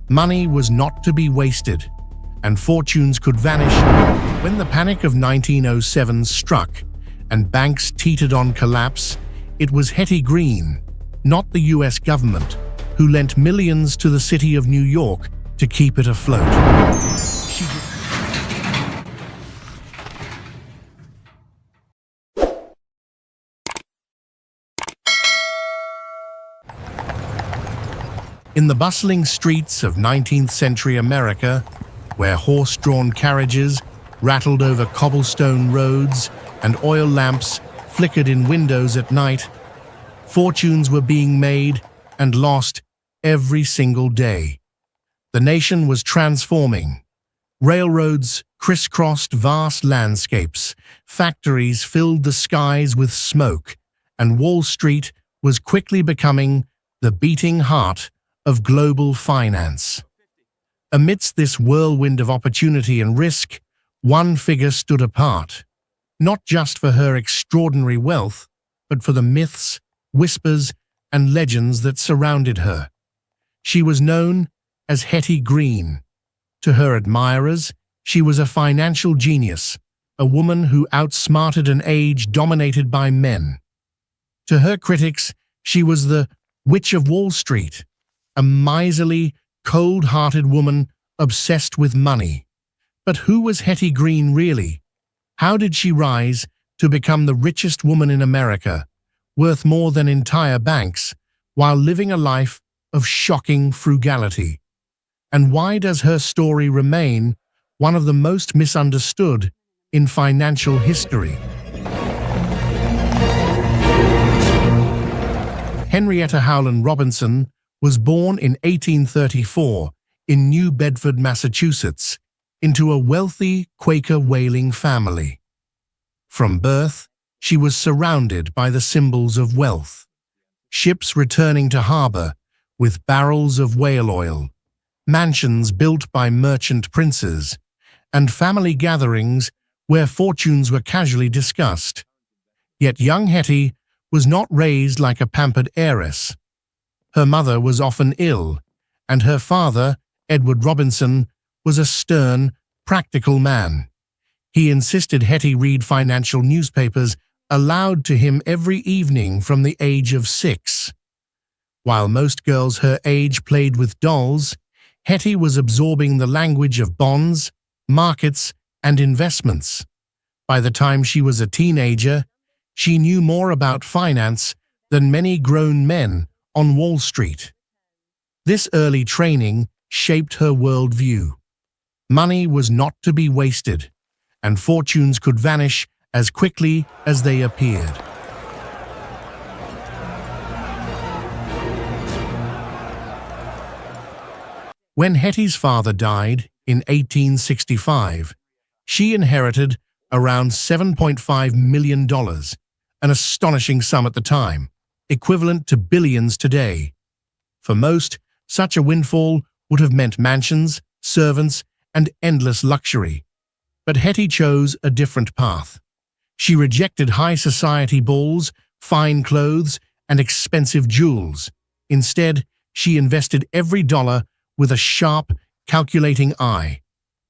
Money was not to be wasted, and fortunes could vanish. When the panic of 1907 struck and banks teetered on collapse, it was Hetty Green, not the US government, who lent millions to the city of New York to keep it afloat. In the bustling streets of 19th century America, where horse-drawn carriages rattled over cobblestone roads and oil lamps flickered in windows at night, fortunes were being made and lost every single day. The nation was transforming. Railroads crisscrossed vast landscapes, factories filled the skies with smoke, and Wall Street was quickly becoming the beating heart of global finance. Amidst this whirlwind of opportunity and risk, one figure stood apart, not just for her extraordinary wealth, but for the myths, whispers, and legends that surrounded her. She was known as Hetty Green. To her admirers, she was a financial genius, a woman who outsmarted an age dominated by men. To her critics, she was the Witch of Wall Street, a miserly, cold-hearted woman obsessed with money. But who was Hetty Green really? How did she rise to become the richest woman in America, worth more than entire banks, while living a life of shocking frugality? And why does her story remain one of the most misunderstood in financial history? Henrietta Howland Robinson was born in 1834 in New Bedford, Massachusetts, into a wealthy Quaker whaling family. From birth, she was surrounded by the symbols of wealth: ships returning to harbor with barrels of whale oil, mansions built by merchant princes, and family gatherings where fortunes were casually discussed. Yet young Hetty was not raised like a pampered heiress. Her mother was often ill, and her father, Edward Robinson, was a stern, practical man. He insisted Hetty read financial newspapers aloud to him every evening from the age of 6. While most girls her age played with dolls, Hetty was absorbing the language of bonds, markets, and investments. By the time she was a teenager, she knew more about finance than many grown men on Wall Street. This early training shaped her worldview. Money was not to be wasted, and fortunes could vanish as quickly as they appeared. When Hetty's father died in 1865, she inherited around $7.5 million, an astonishing sum at the time, equivalent to billions today. For most, such a windfall would have meant mansions, servants, and endless luxury. But Hetty chose a different path. She rejected high society balls, fine clothes, and expensive jewels. Instead, she invested every dollar with a sharp, calculating eye.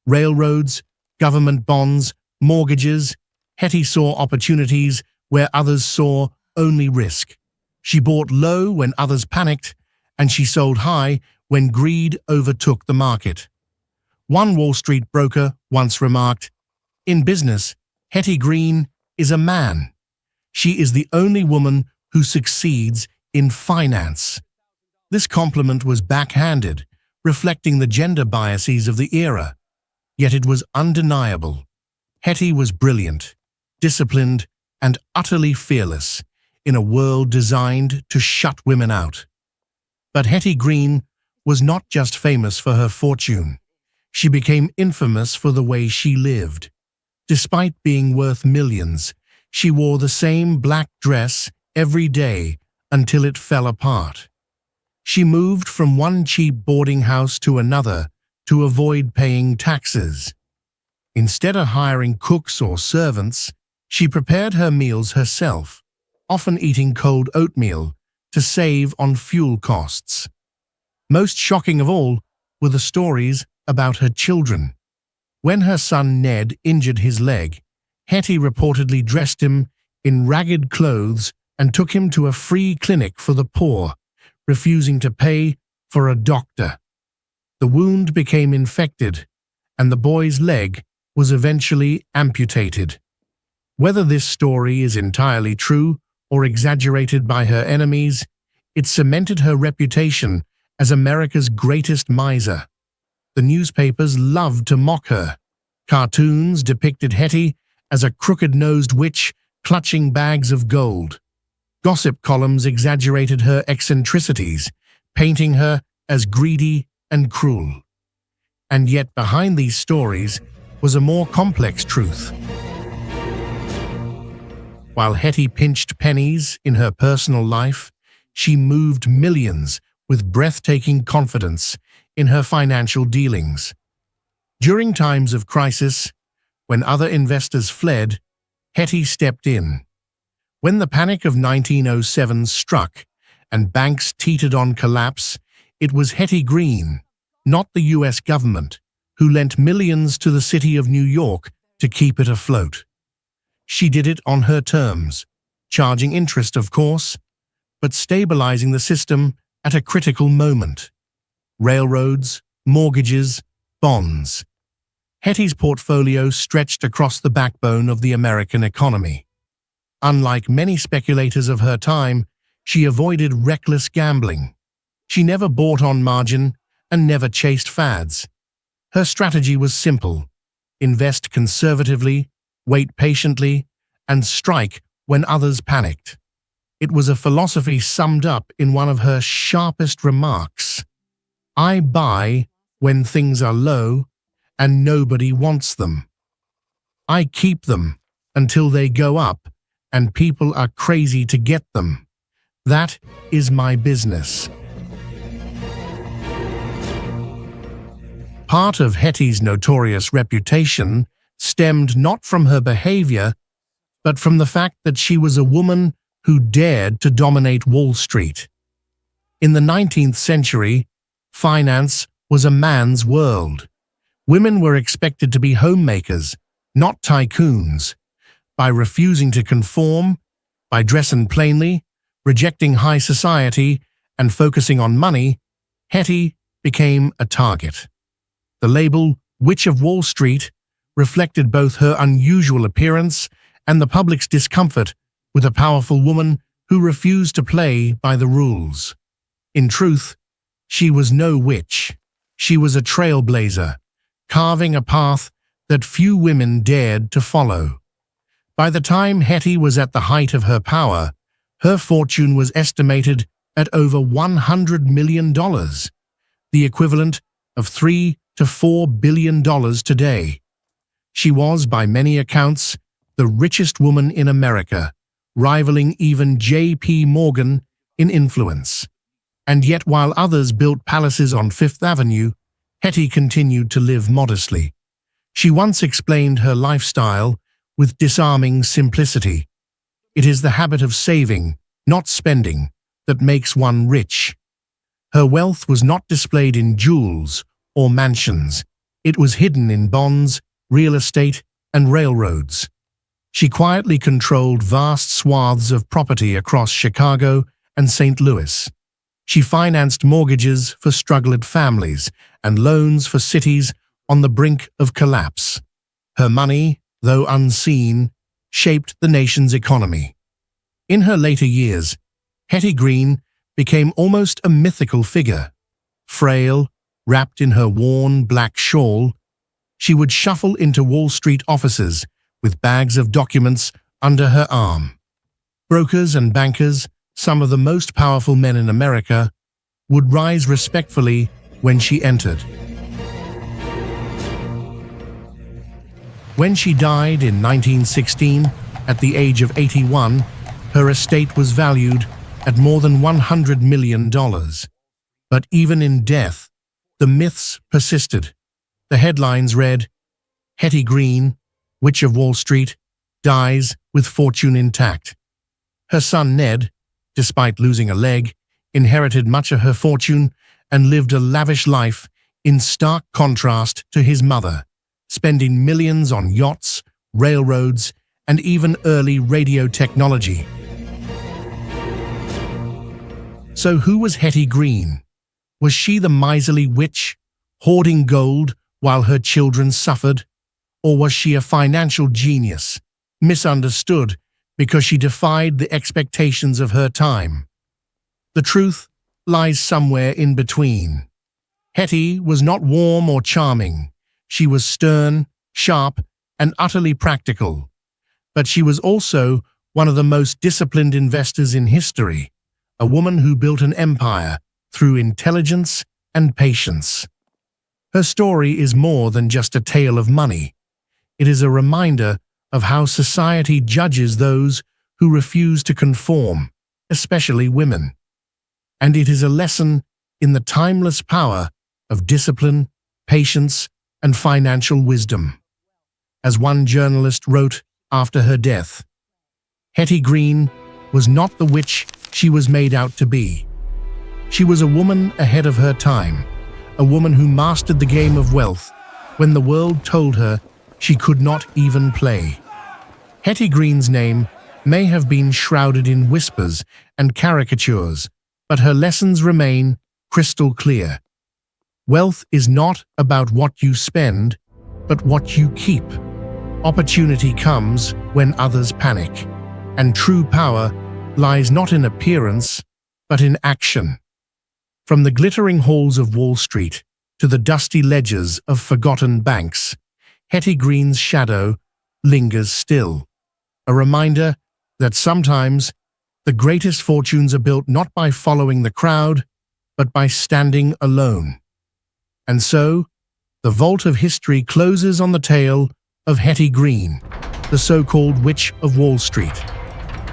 Railroads, government bonds, mortgages. Hetty saw opportunities where others saw only risk. She bought low when others panicked, and she sold high when greed overtook the market. One Wall Street broker once remarked, "In business, Hetty Green is a man. She is the only woman who succeeds in finance." This compliment was backhanded, reflecting the gender biases of the era. Yet it was undeniable. Hetty was brilliant, disciplined, and utterly fearless in a world designed to shut women out. But Hetty Green was not just famous for her fortune. She became infamous for the way she lived. Despite being worth millions, she wore the same black dress every day until it fell apart. She moved from one cheap boarding house to another to avoid paying taxes. Instead of hiring cooks or servants, she prepared her meals herself, often eating cold oatmeal to save on fuel costs. Most shocking of all, were the stories about her children. When her son Ned injured his leg, Hetty reportedly dressed him in ragged clothes and took him to a free clinic for the poor, refusing to pay for a doctor. The wound became infected, and the boy's leg was eventually amputated. Whether this story is entirely true or exaggerated by her enemies, it cemented her reputation as America's greatest miser. The newspapers loved to mock her. Cartoons depicted Hetty as a crooked-nosed witch clutching bags of gold. Gossip columns exaggerated her eccentricities, painting her as greedy and cruel. And yet behind these stories was a more complex truth. While Hetty pinched pennies in her personal life, she moved millions with breathtaking confidence in her financial dealings. During times of crisis, when other investors fled, Hetty stepped in. When the panic of 1907 struck and banks teetered on collapse, it was Hetty Green, not the US government, who lent millions to the city of New York to keep it afloat. She did it on her terms, charging interest, of course, but stabilizing the system at a critical moment. Railroads, mortgages, bonds. Hetty's portfolio stretched across the backbone of the American economy. Unlike many speculators of her time, she avoided reckless gambling. She never bought on margin and never chased fads. Her strategy was simple: invest conservatively, wait patiently, and strike when others panicked. It was a philosophy summed up in one of her sharpest remarks: "I buy when things are low and nobody wants them. I keep them until they go up and people are crazy to get them. That is my business." Part of Hetty's notorious reputation stemmed not from her behavior, but from the fact that she was a woman who dared to dominate Wall Street. In the 19th century, finance was a man's world. Women were expected to be homemakers, not tycoons. By refusing to conform, by dressing plainly, rejecting high society, and focusing on money, Hetty became a target. The label Witch of Wall Street reflected both her unusual appearance and the public's discomfort with a powerful woman who refused to play by the rules. In truth, she was no witch. She was a trailblazer, carving a path that few women dared to follow. By the time Hetty was at the height of her power, her fortune was estimated at over $100 million, the equivalent of $3 to $4 billion today. She was, by many accounts, the richest woman in America, rivaling even J.P. Morgan in influence. And yet, while others built palaces on Fifth Avenue, Hetty continued to live modestly. She once explained her lifestyle with disarming simplicity. "It is the habit of saving, not spending, that makes one rich." Her wealth was not displayed in jewels or mansions. It was hidden in bonds, real estate, and railroads. She quietly controlled vast swaths of property across Chicago and St. Louis. She financed mortgages for struggling families and loans for cities on the brink of collapse. Her money, though unseen, shaped the nation's economy. In her later years, Hetty Green became almost a mythical figure. Frail, wrapped in her worn black shawl, she would shuffle into Wall Street offices with bags of documents under her arm. Brokers and bankers, some of the most powerful men in America, would rise respectfully when she entered. When she died in 1916, at the age of 81, her estate was valued at more than $100 million. But even in death, the myths persisted. The headlines read, "Hetty Green, Witch of Wall Street, dies with fortune intact." Her son Ned, despite losing a leg, inherited much of her fortune and lived a lavish life in stark contrast to his mother, spending millions on yachts, railroads, and even early radio technology. So who was Hetty Green? Was she the miserly witch, hoarding gold while her children suffered? Or was she a financial genius, misunderstood because she defied the expectations of her time? The truth lies somewhere in between. Hetty was not warm or charming. She was stern, sharp, and utterly practical. But she was also one of the most disciplined investors in history, a woman who built an empire through intelligence and patience. Her story is more than just a tale of money. It is a reminder of how society judges those who refuse to conform, especially women. And it is a lesson in the timeless power of discipline, patience, and financial wisdom. As one journalist wrote after her death, Hetty Green was not the witch she was made out to be. She was a woman ahead of her time, a woman who mastered the game of wealth when the world told her she could not even play. Hetty Green's name may have been shrouded in whispers and caricatures, but her lessons remain crystal clear. Wealth is not about what you spend, but what you keep. Opportunity comes when others panic, and true power lies not in appearance, but in action. From the glittering halls of Wall Street to the dusty ledgers of forgotten banks, Hetty Green's shadow lingers still, a reminder that sometimes the greatest fortunes are built not by following the crowd, but by standing alone. And so, the vault of history closes on the tale of Hetty Green, the so-called Witch of Wall Street.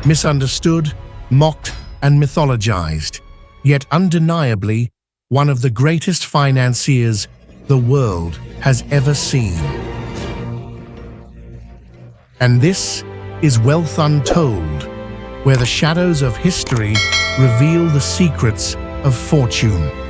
Misunderstood, mocked, and mythologized, yet undeniably one of the greatest financiers the world has ever seen. And this is Wealth Untold, where the shadows of history reveal the secrets of fortune.